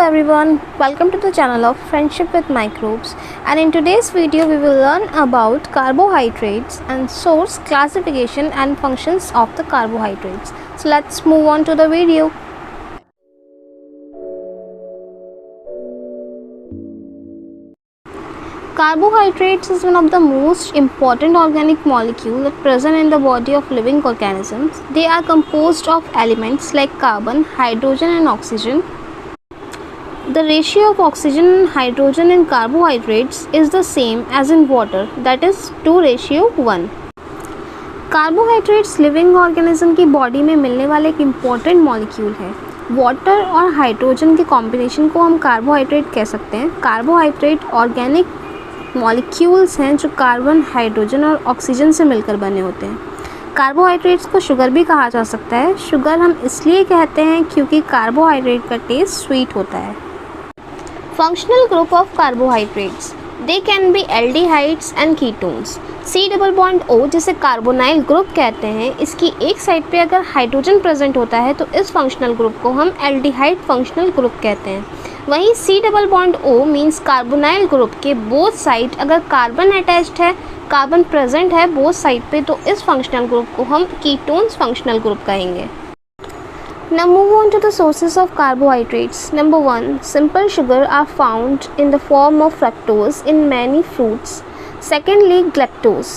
everyone, welcome to the channel of Friendship with Microbes, and in today's video we will learn about carbohydrates and source, classification and functions of the carbohydrates. So let's move on to the video. Carbohydrates is one of the most important organic molecules that present in the body of living organisms. They are composed of elements like carbon, hydrogen and oxygen. The ratio of oxygen and hydrogen in carbohydrates is the same as in water, that is 2:1. Carbohydrates living organism की body में मिलने वाले एक important molecule है. Water और hydrogen के combination को हम कार्बोहाइड्रेट कह सकते हैं. कार्बोहाइड्रेट ऑर्गेनिक मॉलिक्यूल्स हैं जो कार्बन, हाइड्रोजन और ऑक्सीजन से मिलकर बने होते हैं. कार्बोहाइड्रेट्स को शुगर भी कहा जा सकता है. शुगर हम इसलिए कहते हैं क्योंकि कार्बोहाइड्रेट का टेस्ट स्वीट होता है. Functional group of carbohydrates, they can be aldehydes and ketones. C double bond O जिसे कार्बोनाइल ग्रुप कहते हैं, इसकी एक साइड पे अगर हाइड्रोजन प्रेजेंट होता है तो इस फंक्शनल ग्रुप को हम एल्डिहाइड फंक्शनल ग्रुप कहते हैं. वहीं C double bond O means carbonyl group के बोथ साइड अगर कार्बन अटैच्ड है, कार्बन प्रेजेंट है बोथ साइड पे, तो इस फंक्शनल ग्रुप को हम कीटोन्स फंक्शनल ग्रुप कहेंगे. Now move on to the sources of carbohydrates. Number 1, simple sugar are found in the form of fructose in many fruits. Secondly, galactose.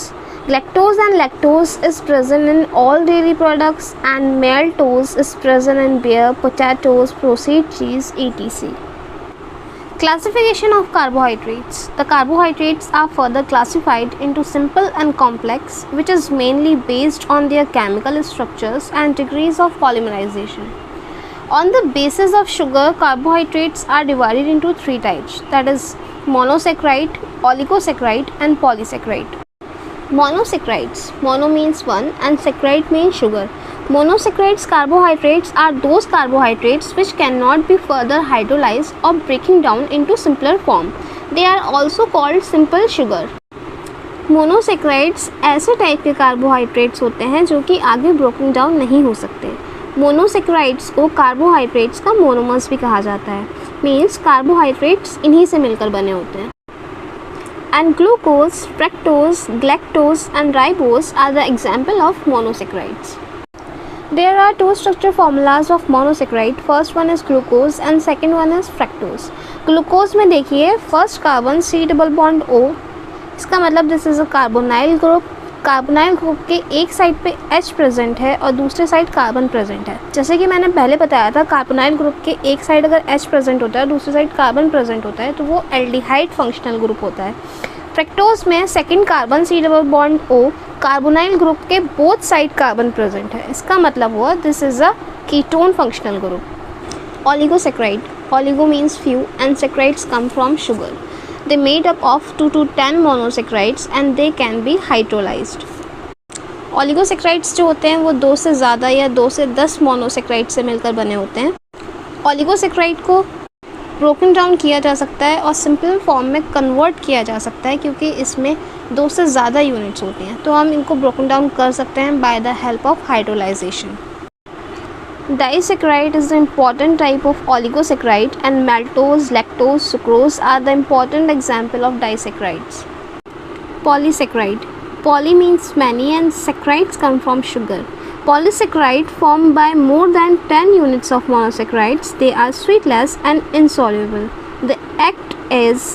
Galactose and lactose is present in all dairy products, and maltose is present in beer, potatoes, processed cheese, etc. Classification of carbohydrates. The carbohydrates are further classified into simple and complex, which is mainly based on their chemical structures and degrees of polymerization. On the basis of sugar, carbohydrates are divided into three types, that is monosaccharide, oligosaccharide and polysaccharide. Monosaccharides, mono means one and saccharide means sugar. Monosaccharides carbohydrates are those carbohydrates which cannot be further hydrolyzed or breaking down into simpler form. They are also called simple sugar. Monosaccharides ऐसे type के carbohydrates होते हैं जो कि आगे broken down नहीं हो सकते. मोनोसेक्राइड्स को कार्बोहाइड्रेट्स का मोनोमर्स भी कहा जाता है. मीन्स कार्बोहाइड्रेट्स इन्हीं से मिलकर बने होते हैं. And glucose, fructose, galactose and ribose are the example of monosaccharides. There are two structure formulas of monosaccharide. First one is glucose and second one is fructose. Glucose में देखिए first carbon C double bond O, इसका मतलब this is a carbonyl group. Carbonyl group के एक side पे H present है और दूसरे साइड कार्बन प्रेजेंट है. जैसे कि मैंने पहले बताया था, कार्बोनाइल ग्रुप के एक साइड अगर H प्रेजेंट होता है दूसरी साइड कार्बन प्रेजेंट होता है तो वो एल्डिहाइड फंक्शनल ग्रुप होता है. फ्रक्टोज में second carbon C double bond O, carbonyl group के बोथ साइड कार्बन प्रेजेंट है. इसका मतलब हुआ this is a ketone functional group. Oligosaccharide, oligo means few and saccharides come from sugar. They made up of 2 to 10 monosaccharides and they can be hydrolyzed. Oligosaccharides जो होते हैं वो 2 से ज़्यादा या 2 से 10 मोनोसेक्राइड से मिलकर बने होते हैं. ऑलिगोसेक्राइड को ब्रोकन डाउन किया जा सकता है और सिंपल फॉर्म में कन्वर्ट किया जा सकता है क्योंकि इसमें 2 से ज़्यादा यूनिट्स होती हैं, तो हम इनको ब्रोकन डाउन कर सकते हैं by the help of hydrolysation. Disaccharide is the important type of oligosaccharide and maltose, lactose, sucrose are the important example of disaccharides. Polysaccharide. Poly means many and saccharides come from sugar. Polysaccharide formed by more than 10 units of monosaccharides. They are sweetless and insoluble. They act as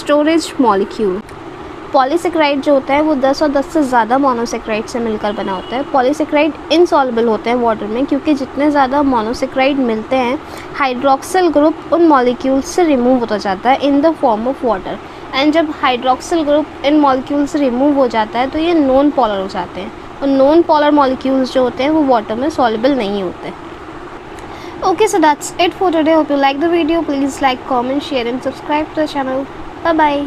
storage molecule. Polysaccharide जो होता है वो 10 और 10 से ज़्यादा monosaccharide से मिलकर बना होता है. पॉलीसेक्राइड इनसॉल्युबल होते हैं वाटर में क्योंकि जितने ज़्यादा मोनोसेक्राइड मिलते हैं हाइड्रोक्सिल ग्रुप उन मॉलिक्यूल्स से रिमूव होता जाता है in the form of water. And जब हाइड्रोक्सिल ग्रुप इन मॉलिक्यूल से रिमूव हो जाता है तो ये नॉन पोलर हो जाते हैं, और नॉन पोलर मॉलिक्यूल्स जो होते हैं वो वाटर में सॉल्युबल नहीं होते. Okay, so that's it for today. Hope you like the video. Please like, comment, share and subscribe to the channel. Bye bye.